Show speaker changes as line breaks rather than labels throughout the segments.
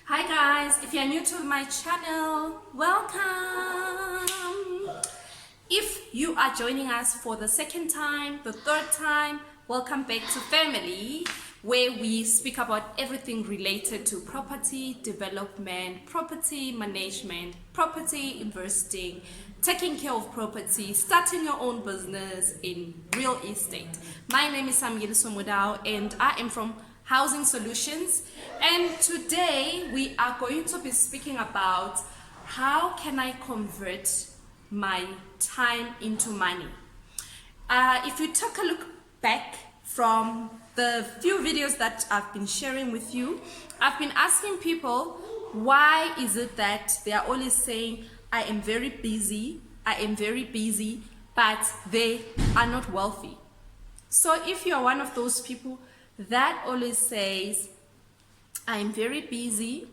Hi guys, if you're new to my channel, welcome. If you are joining us for the second time, the third time, welcome back to family, where we speak about everything related to property development, property management, property investing, taking care of property, starting your own business in real estate. My name is Samgeli Somodao and I am from Housing Solutions, and today we are going to be speaking about how can I convert my time into money. If you take a look back from the few videos that I've been sharing with you, I've been asking people, why is it that they are always saying I am very busy, but they are not wealthy. So if you are one of those people that always says, I'm very busy,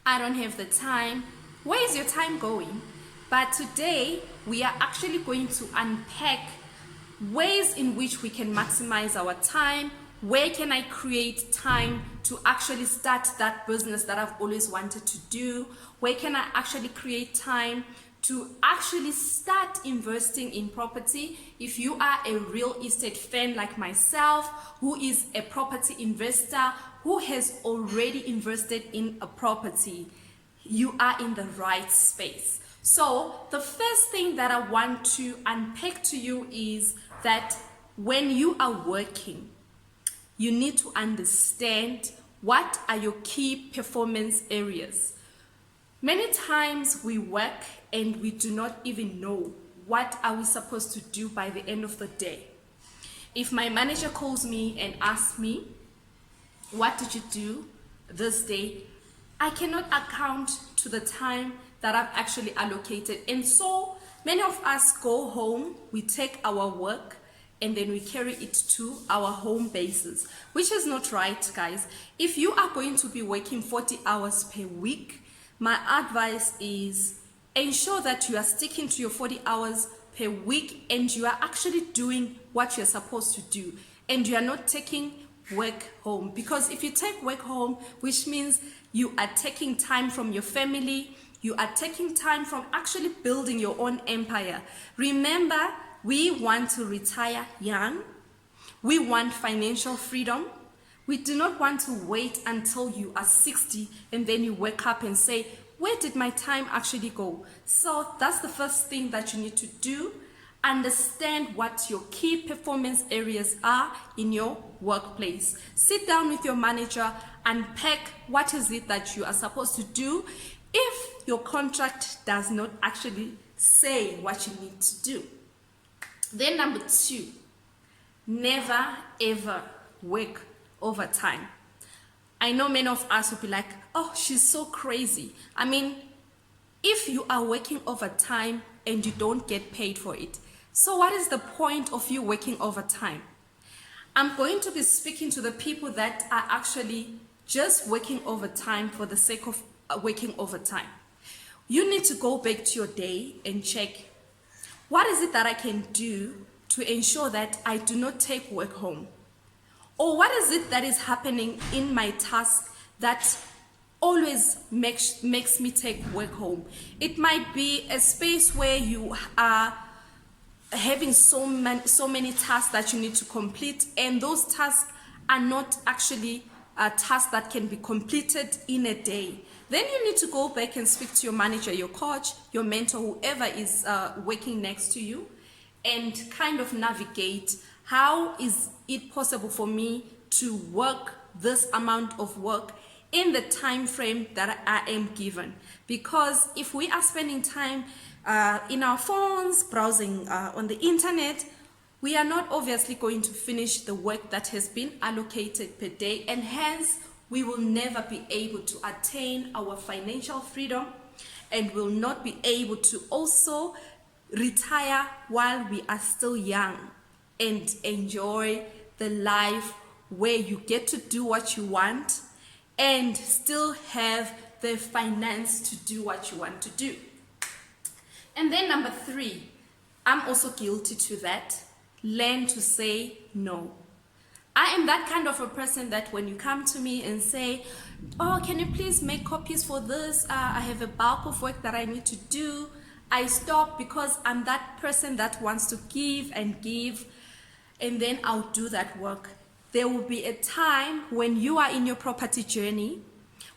I don't have the time, where is your time going? But today we are actually going to unpack ways in which we can maximize our time. Where can I create time to actually start that business that I've always wanted to do? Where can I actually create time to actually start investing in property? If you are a real estate fan like myself, who is a property investor, who has already invested in a property, you are in the right space. So the first thing that I want to unpack to you is that when you are working, you need to understand what are your key performance areas. Many times we work and we do not even know what are we supposed to do by the end of the day. If my manager calls me and asks me, what did you do this day? I cannot account to the time that I've actually allocated. And so many of us go home, we take our work, and then we carry it to our home bases, which is not right, guys. If you are going to be working 40 hours per week, my advice is ensure that you are sticking to your 40 hours per week and you are actually doing what you're supposed to do, and you are not taking work home. Because if you take work home, which means you are taking time from your family, you are taking time from actually building your own empire. Remember, we want to retire young. We want financial freedom. We do not want to wait until you are 60 and then you wake up and say, where did my time actually go? So that's the first thing that you need to do. Understand what your key performance areas are in your workplace. Sit down with your manager, unpack what is it that you are supposed to do if your contract does not actually say what you need to do. Then number 2, never ever work overtime. I know many of us will be like, oh, she's so crazy. I mean, if you are working overtime and you don't get paid for it, so what is the point of you working overtime? I'm going to be speaking to the people that are actually just working overtime for the sake of working overtime. You need to go back to your day and check, what is it that I can do to ensure that I do not take work home? Or what is it that is happening in my task that always makes me take work home? It might be a space where you are having so many tasks that you need to complete, and those tasks are not actually tasks that can be completed in a day. Then you need to go back and speak to your manager, your coach, your mentor, whoever is working next to you, and kind of navigate, how is it possible for me to work this amount of work in the time frame that I am given? Because if we are spending time in our phones, browsing on the internet, we are not obviously going to finish the work that has been allocated per day, and hence we will never be able to attain our financial freedom, and will not be able to also retire while we are still young and enjoy the life where you get to do what you want and still have the finance to do what you want to do. And then number 3, I'm also guilty to that. Learn to say no. I am that kind of a person that when you come to me and say, Oh, can you please make copies for this? I have a bulk of work that I need to do. I stop because I'm that person that wants to give, and then I'll do that work. There will be a time when you are in your property journey,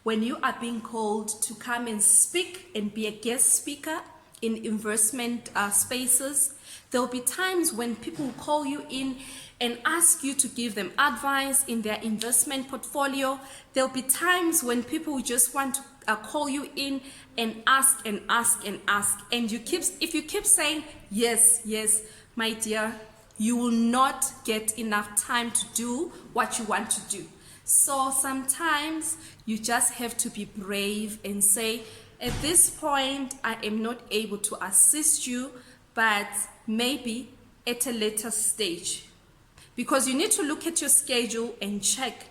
when you are being called to come and speak and be a guest speaker in investment spaces. There will be times when people will call you in and ask you to give them advice in their investment portfolio. There will be times when people will just want to call you in and ask and ask and ask. And if you keep saying, yes, yes, my dear, you will not get enough time to do what you want to do. So sometimes you just have to be brave and say, at this point, I am not able to assist you, but maybe at a later stage. Because you need to look at your schedule and check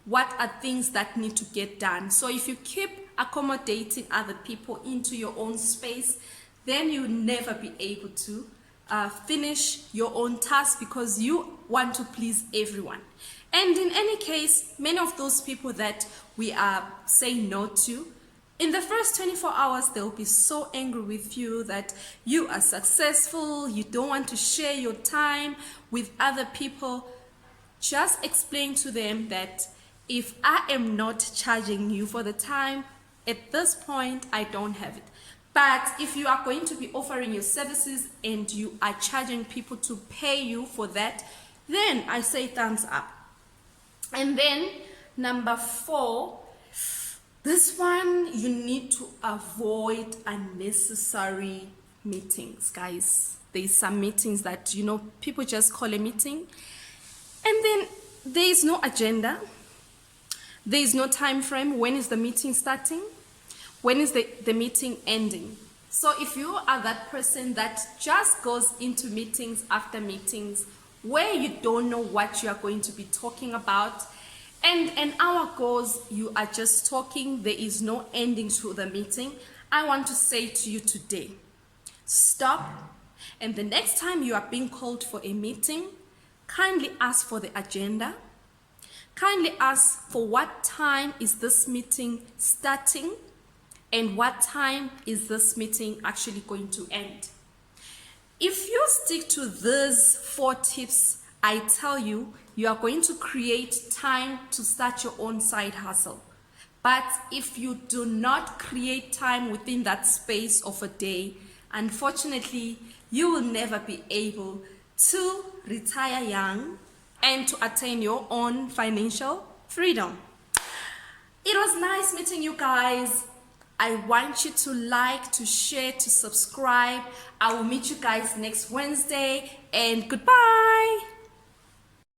what are things that need to get done. So if you keep accommodating other people into your own space, then you'll never be able to finish your own task because you want to please everyone. And in any case, many of those people that we are saying no to, in the first 24 hours, they'll be so angry with you that you are successful, you don't want to share your time with other people. Just explain to them that if I am not charging you for the time, at this point, I don't have it. But if you are going to be offering your services and you are charging people to pay you for that, then I say thumbs up. And then number 4, this one, you need to avoid unnecessary meetings, guys. There's some meetings that, people just call a meeting. And then there is no agenda. There is no time frame. When is the meeting starting? When is the meeting ending? So if you are that person that just goes into meetings after meetings where you don't know what you are going to be talking about, and an hour goes, you are just talking, there is no ending to the meeting, I want to say to you today, stop. And the next time you are being called for a meeting, kindly ask for the agenda. Kindly ask for what time is this meeting starting and what time is this meeting actually going to end. If you stick to these 4 tips, I tell you, you are going to create time to start your own side hustle. But if you do not create time within that space of a day, unfortunately, you will never be able to retire young and to attain your own financial freedom. It was nice meeting you guys. I want you to like, to share, to subscribe. I will meet you guys next Wednesday, and goodbye.